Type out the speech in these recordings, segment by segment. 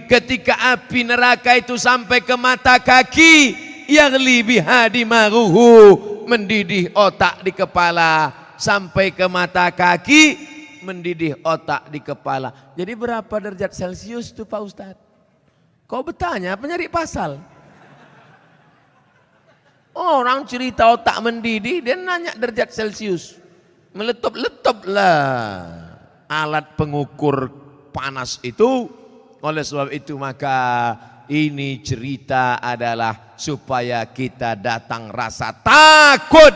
ketika api neraka itu sampai ke mata kaki, yaghli biha dimaruhu, mendidih otak di kepala, sampai ke mata kaki, mendidih otak di kepala. Jadi berapa derajat Celcius itu Pak Ustadz? Kau bertanya apa nyari pasal? Orang cerita otak mendidih, dia nanya derajat Celcius. Meletup-letup lah alat pengukur panas itu. Oleh sebab itu maka ini cerita adalah supaya kita datang rasa takut.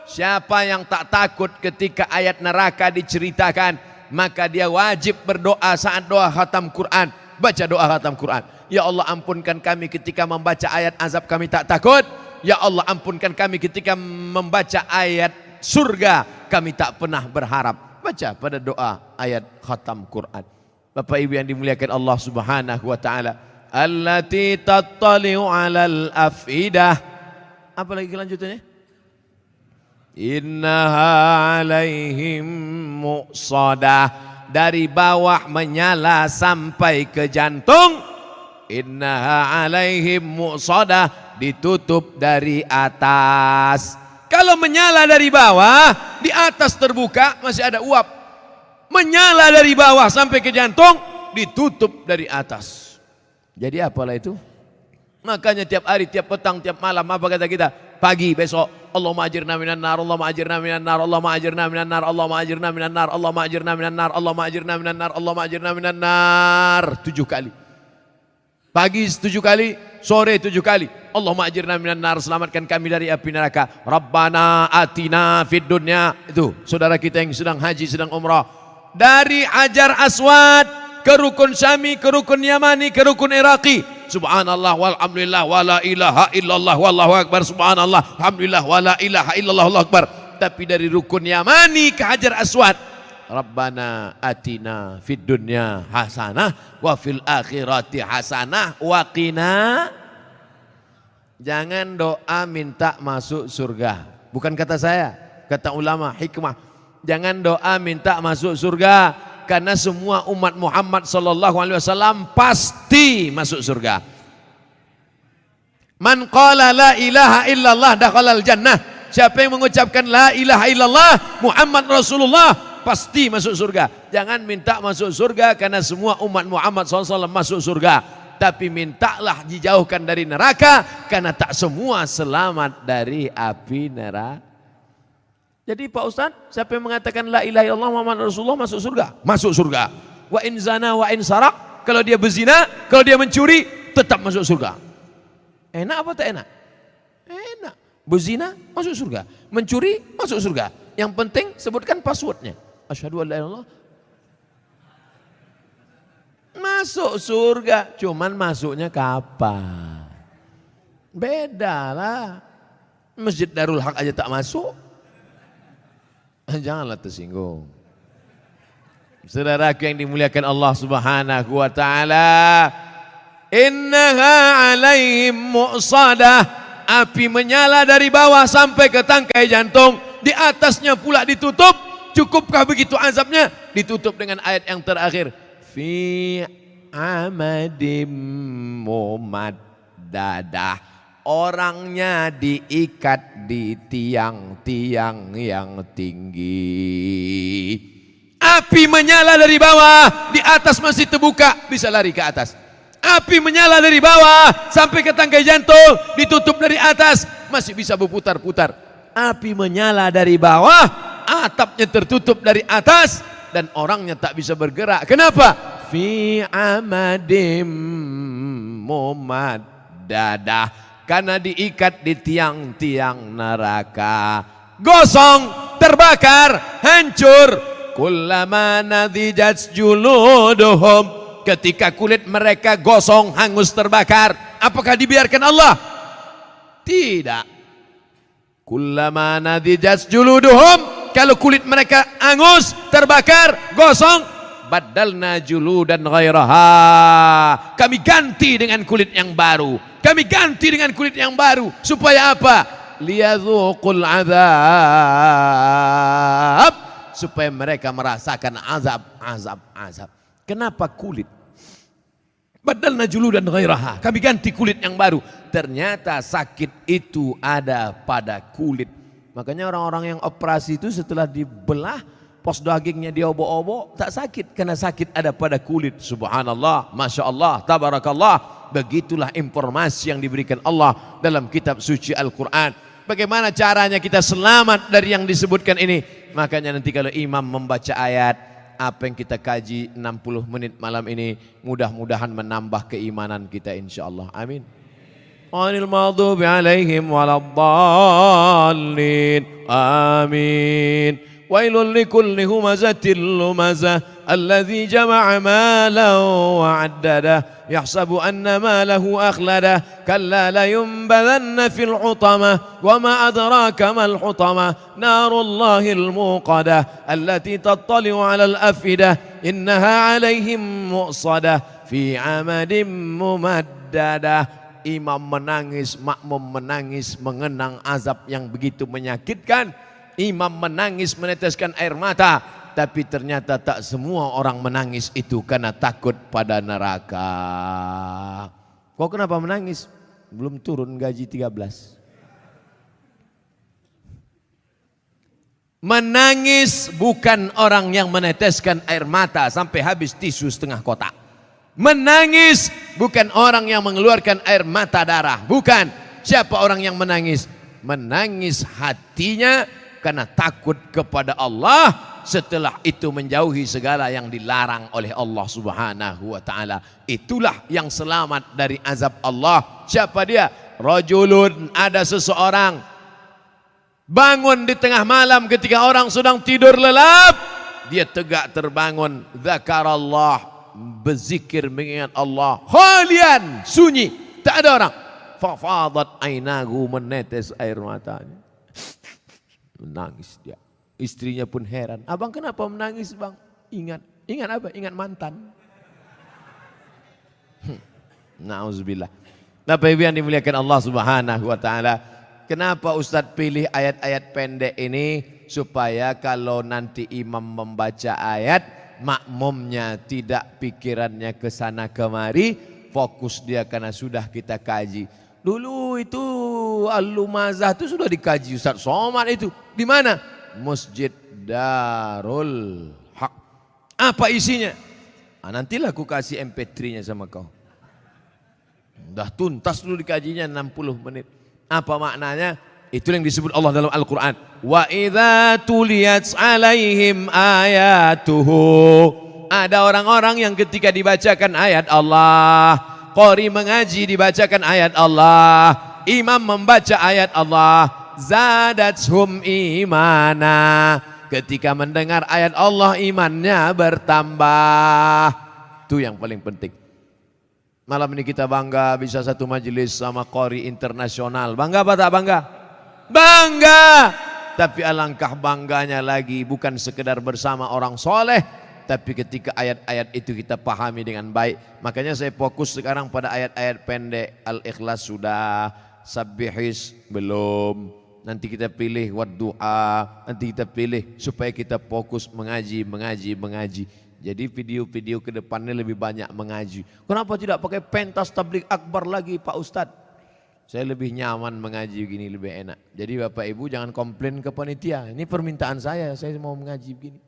Siapa yang tak takut ketika ayat neraka diceritakan, maka dia wajib berdoa saat doa khatam Quran. Baca doa khatam Quran. Ya Allah, ampunkan kami ketika membaca ayat azab, kami tak takut. Ya Allah, ampunkan kami ketika membaca ayat surga, kami tak pernah berharap. Baca pada doa ayat khatam Quran. Bapak Ibu yang dimuliakan Allah Subhanahu wa taala, allati tattali'u 'alal afidah. Apa lagi kelanjutannya? Innaha 'alaihim muqsadah, dari bawah menyala sampai ke jantung. Innaha 'alaihim muqsadah, ditutup dari atas. Kalau menyala dari bawah, di atas terbuka masih ada uap. Menyala dari bawah sampai ke jantung, ditutup dari atas. Jadi apalah itu? Makanya tiap hari, tiap petang, tiap malam, apa kata kita? Pagi, besok, Allahumma ajirna minan nar, Allahumma ajirna minan nar, Allahumma ajirna minan nar, Allahumma ajirna minan nar, Allahumma ajirna minan nar, Allahumma ajirna minan nar, Allahumma ajirna minan nar. 7 kali. Pagi 7 kali, sore 7 kali. Allahumma ajirna minan nar, selamatkan kami dari api neraka. Rabbana atina fid dunya. Itu saudara kita yang sedang haji, sedang umrah. Dari Hajar Aswad ke Rukun Syami, ke Rukun Yamani, ke Rukun Iraqi. Subhanallah walhamdulillah wala ilaha illallah wallahu akbar. Subhanallah alhamdulillah wala ilaha illallah wallahu akbar. Tapi dari Rukun Yamani ke Hajar Aswad, Rabbana atina fid dunya hasanah wa fil akhirati hasanah wa qina. Jangan doa minta masuk surga. Bukan kata saya, kata ulama hikmah. Jangan doa minta masuk surga, karena semua umat Muhammad sallallahu alaihi wasallam pasti masuk surga. Man qala la ilaha illallah dakhalal jannah. Siapa yang mengucapkan la ilaha illallah Muhammad Rasulullah pasti masuk surga. Jangan minta masuk surga karena semua umat Muhammad SAW masuk surga, tapi mintalah dijauhkan dari neraka, karena tak semua selamat dari api neraka. Jadi Pak Ustadz, siapa yang mengatakan la ilaha illallah Muhammad Rasulullah masuk surga? Masuk surga. Wa in zana wa in sarak, kalau dia berzina, kalau dia mencuri, tetap masuk surga. Enak apa tak enak? Enak. Berzina masuk surga, mencuri masuk surga. Yang penting sebutkan passwordnya. Asyhadu an la ilaha illallah. Masuk surga, cuman masuknya kapan? Beda lah. Masjid Darul Haq aja tak masuk. Janganlah tersinggung. Saudaraku yang dimuliakan Allah Subhanahu wa taala, innaha 'alaihim muqsadah, api menyala dari bawah sampai ke tangkai jantung, di atasnya pula ditutup. Cukupkah begitu azabnya? Ditutup dengan ayat yang terakhir, fi amadim mumaddadah. Orangnya diikat di tiang-tiang yang tinggi. Api menyala dari bawah, di atas masih terbuka, bisa lari ke atas. Api menyala dari bawah sampai ke tangkai jantung, ditutup dari atas, masih bisa berputar-putar. Api menyala dari bawah, atapnya tertutup dari atas, dan orangnya tak bisa bergerak. Kenapa? Fi amadim mumaddadah. Karena diikat di tiang-tiang neraka. Gosong, terbakar, hancur. Kullama nadijat juluduhum, ketika kulit mereka gosong, hangus, terbakar, apakah dibiarkan Allah? Tidak. Kullama nadijat juluduhum, kalau kulit mereka hangus, terbakar, gosong, badalna juludan ghairaha, kami ganti dengan kulit yang baru. Kami ganti dengan kulit yang baru. Supaya apa? Liyadzuqul azab, supaya mereka merasakan azab. Kenapa kulit? Badalna juludan ghairaha, kami ganti kulit yang baru. Ternyata sakit itu ada pada kulit. Makanya orang-orang yang operasi itu setelah dibelah, pos dagingnya diobok-obok, tak sakit karena sakit ada pada kulit. Subhanallah, Masya Allah, Tabarakallah. Begitulah informasi yang diberikan Allah dalam kitab suci Al-Quran. Bagaimana caranya kita selamat dari yang disebutkan ini? Makanya nanti kalau imam membaca ayat, apa yang kita kaji 60 menit malam ini mudah-mudahan menambah keimanan kita insyaallah. Amin. Ghairil maghdubi alaihim waladdallin. Amin. Wailul likulli humazatil lumazah alladzi jama'a malan wa 'addada yahsabu anna malahu akhlada kalla la yunbadhanna fil hutamah wa ma adraka mal hutamah narullahil muqadah allati tattali'u 'alal afidah innaha 'alaihim mu'sadah fi 'amadin mumaddadah. Imam menangis, makmum menangis mengenang azab yang begitu menyakitkan. Imam menangis meneteskan air mata, tapi ternyata tak semua orang menangis itu karena takut pada neraka. Kok kenapa menangis? Belum turun gaji 13. Menangis bukan orang yang meneteskan air mata sampai habis tisu setengah kotak. Menangis bukan orang yang mengeluarkan air mata darah. Bukan. Siapa orang yang menangis? Menangis hatinya karena takut kepada Allah, setelah itu menjauhi segala yang dilarang oleh Allah Subhanahu wa taala. Itulah yang selamat dari azab Allah. Siapa dia? Rajulun, ada seseorang bangun di tengah malam ketika orang sedang tidur lelap, dia tegak terbangun, zakarallah, berzikir mengingat Allah, khalian, sunyi, tak ada orang. Fafadat ainahu, menetes air matanya. Menangis dia. Istrinya pun heran. Abang kenapa menangis bang? Ingat apa? Ingat mantan. Nauzubillah. Bapak Ibu yang dimuliakan Allah Subhanahu wa taala, kenapa Ustadz pilih ayat-ayat pendek ini? Supaya kalau nanti imam membaca ayat, makmumnya tidak pikirannya ke sana kemari, fokus dia karena sudah kita kaji. Dulu itu Al-Lumazah itu sudah dikaji Ustaz Somad itu. Di mana? Masjid Darul Haq. Apa isinya? Nantilah aku kasih MP3-nya sama kau. Udah tuntas dulu dikajinya 60 menit. Apa maknanya? Itu yang disebut Allah dalam Al-Quran. Wa idza tuliyat alaihim ayatuhu. Ada orang-orang yang ketika dibacakan ayat Allah, qari mengaji dibacakan ayat Allah, imam membaca ayat Allah, zadatuhum imana. Ketika mendengar ayat Allah imannya bertambah. Itu yang paling penting. Malam ini kita bangga bisa satu majelis sama qari internasional. Bangga apa tak bangga? Bangga. Tapi alangkah bangganya lagi bukan sekedar bersama orang soleh, tapi ketika ayat-ayat itu kita pahami dengan baik. Makanya saya fokus sekarang pada ayat-ayat pendek. Al-Ikhlas sudah, Sabbihis belum. Nanti kita pilih Waddu'a, nanti kita pilih supaya kita fokus mengaji. Jadi video-video ke depannya lebih banyak mengaji. Kenapa tidak pakai pentas tabligh akbar lagi Pak Ustadz? Saya lebih nyaman mengaji begini, lebih enak. Jadi Bapak Ibu jangan komplain ke panitia. Ini permintaan saya mau mengaji begini.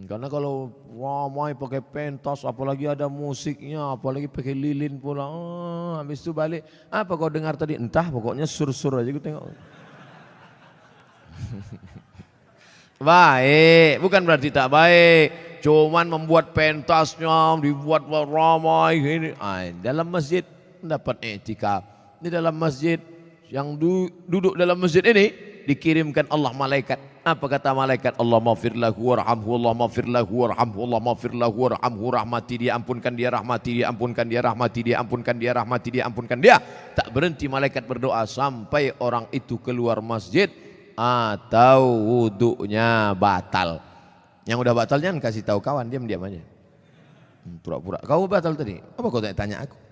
Karena kalau ramai pakai pentas, apalagi ada musiknya, apalagi pakai lilin pula, habis itu balik, apa kau dengar tadi? Entah, pokoknya sur-sur aja gue tengok. Baik, bukan berarti tak baik. Cuman membuat pentasnya, dibuat ramai gini. Dalam masjid mendapat etika. Di dalam masjid, yang duduk dalam masjid ini dikirimkan Allah malaikat. Apa kata malaikat? Allah maghfir lahu warhamhu, Allah maghfir lahu warhamhu, Allah maghfir lahu warhamhu, rahmati dia, ampunkan dia, rahmati dia, ampunkan dia, rahmati dia, ampunkan dia, rahmati dia, ampunkan dia. Tak berhenti malaikat berdoa sampai orang itu keluar masjid atau wudunya batal. Yang udah batal jangan kasih tahu kawan, diam-diam aja. Pura-pura kau batal tadi. Apa kau tanya aku?